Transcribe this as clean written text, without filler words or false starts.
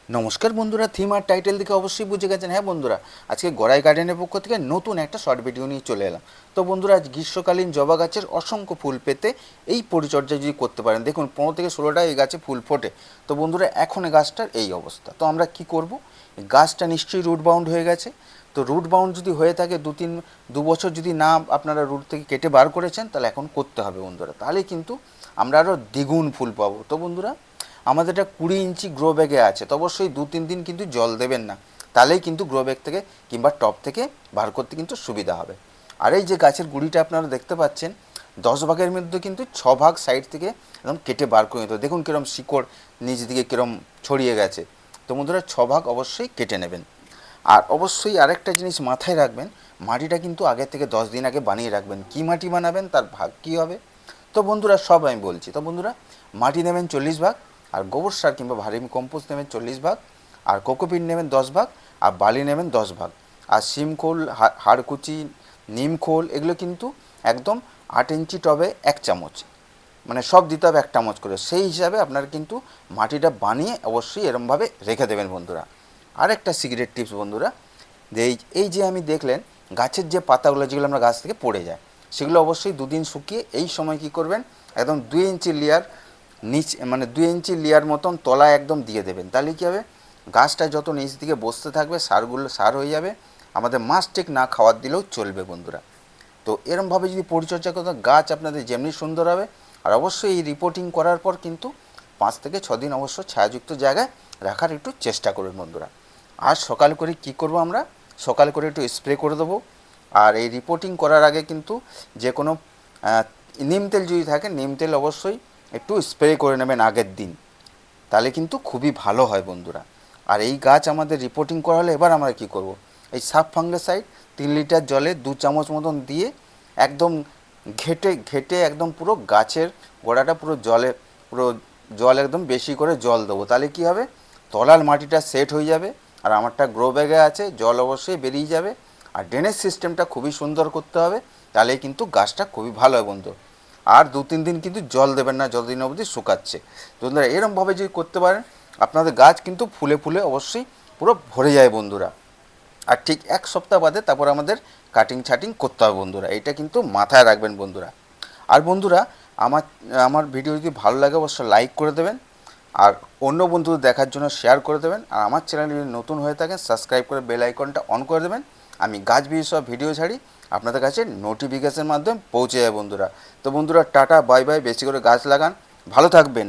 নমস্কার বন্ধুরা, থিম আর টাইটেল দেখে অবশ্যই বুঝে গেছেন। হ্যাঁ বন্ধুরা, আজকে গড়াই গার্ডেনের পক্ষ থেকে নতুন একটা শর্ট ভিডিও নিয়ে চলে এলাম। তো বন্ধুরা, আজ গ্রীষ্মকালীন জবা গাছের অসংখ্য ফুল পেতে এই পরিচর্যা যদি করতে পারেন, দেখুন 15 থেকে 16টা এই গাছে ফুল ফোটে। তো বন্ধুরা, এখন এই গাছটার এই অবস্থা। তো আমরা কি করব? গাছটা নিশ্চয়ই রুট বাউন্ড হয়ে গেছে। তো রুট বাউন্ড যদি হয়ে থাকে, 2 বছর যদি না আপনারা রুট থেকে কেটে বার করেছেন, তাহলে এখন করতে হবে বন্ধুরা। তাহলে কিন্তু আমরা আরও দ্বিগুণ ফুল পাবো। তো বন্ধুরা, আমাদের এটা 20 ইঞ্চি গ্রো ব্যাগে আছে। তো অবশ্যই 2-3 দিন কিন্তু জল দেবেন না, তাহলেই কিন্তু গ্রো ব্যাগ থেকে কিংবা টব থেকে বার করতে কিন্তু সুবিধা হবে। আর এই যে গাছের গুঁড়িটা আপনারা দেখতে পাচ্ছেন, 10 ভাগের মধ্যে কিন্তু 6 ভাগ সাইড থেকে একদম কেটে বার করে নিতে হবে। দেখুন কীরকম শিকড় নিচ দিকে কীরকম ছড়িয়ে গেছে। তো বন্ধুরা, 6 ভাগ অবশ্যই কেটে নেবেন। আর অবশ্যই আরেকটা জিনিস মাথায় রাখবেন, মাটিটা কিন্তু আগে থেকে 10 দিন আগে বানিয়ে রাখবেন। কী মাটি বানাবেন, তার ভাগ কী হবে। তো বন্ধুরা, সব আমি বলছি। তো বন্ধুরা, মাটি নেবেন 40 ভাগ, আর গোবর সার কিংবা ভার্মি কম্পোস্ট নেবেন 40 ভাগ, আর কোকোপিট নেবেন 10 ভাগ, আর বালি নেবেন 10 ভাগ। আর শিমখোল, হাড়কুচি, নিমখোল এগুলো কিন্তু একদম 8 ইঞ্চি টবে 1 চামচ, মানে সব দিতে হবে 1 চামচ করে। সেই হিসাবে আপনারা কিন্তু মাটিটা বানিয়ে অবশ্যই এরমভাবে রেখে দেবেন বন্ধুরা। আর একটা সিক্রেট টিপস বন্ধুরা, যে এই যে আমি দেখলেন গাছের যে পাতাগুলো যেগুলো আমরা গাছ থেকে পড়ে যায়, সেগুলো অবশ্যই 2 দিন শুকিয়ে এই সময় কি করবেন, একদম 2 ইঞ্চি লেয়ার মানে 2 ইঞ্চি লেয়ার মতন তলায় একদম দিয়ে দেবেন। তাহলে কী হবে, গাছটা যত নিচ দিকে বসতে থাকবে, সার হয়ে যাবে। আমাদের মাস্টিক না খাওয়ার দিলেও চলবে বন্ধুরা। তো এরমভাবে যদি পরিচর্যা করতে, গাছ আপনাদের যেমনি সুন্দর হবে। আর অবশ্যই এই রিপোর্টিং করার পর কিন্তু 5 থেকে 6 দিন অবশ্য ছায়াযুক্ত জায়গায় রাখার একটু চেষ্টা করবেন বন্ধুরা। আর সকাল করে কি করব, আমরা সকাল করে একটু স্প্রে করে দেবো। আর এই রিপোর্টিং করার আগে কিন্তু যে কোনো নিম তেল যদি থাকে, নিম তেল অবশ্যই একটু স্প্রে করে নেবেন আগের দিন, তাহলে কিন্তু খুবই ভালো হয় বন্ধুরা। আর এই গাছ আমাদের রিপোর্টিং করা হলে এবার আমরা কি করব, এই সাব ফাঙ্গিসাইড 3 লিটার জলে 2 চামচ মতন দিয়ে একদম ঘেটে ঘেটে একদম পুরো গাছের গোড়াটা পুরো জল একদম বেশি করে জল দেবো। তাহলে কি হবে, তলার মাটিটা সেট হয়ে যাবে। আর আমারটা গ্রো ব্যাগে আছে, জল অবশ্যই বেরিয়ে যাবে। আর ড্রেনেজ সিস্টেমটা খুবই সুন্দর করতে হবে, তাহলে কিন্তু গাছটা খুবই ভালো হয় বন্ধু। আর 2-3 দিন কিন্তু জল দেবেন না, যতদিন অবধি শুকাচ্ছে। তো বন্ধুরা, এরমভাবে যদি করতে পারেন, আপনাদের গাছ কিন্তু ফুলে ফুলে অবশ্যই পুরো ভরে যায় বন্ধুরা। আর ঠিক 1 সপ্তাহ বাদে তারপর আমাদের কাটিং ছাটিং করতে হবে বন্ধুরা, এটা কিন্তু মাথায় রাখবেন বন্ধুরা। আর বন্ধুরা, আমার আমার ভিডিও যদি ভালো লাগে অবশ্যই লাইক করে দেবেন, আর অন্য বন্ধুদের দেখার জন্য শেয়ার করে দেবেন। আর আমার চ্যানেলে যদি নতুন হয়ে থাকেন, সাবস্ক্রাইব করে বেল আইকনটা অন করে দেবেন। আমি গাছ বিষয়ে ভিডিও ছাড়ি, আপনাদের কাছে নোটিফিকেশনের মাধ্যমে পৌঁছে যায় বন্ধুরা। তো বন্ধুরা, টাটা, বাই বাই। বেশি করে গাছ লাগান, ভালো থাকবেন।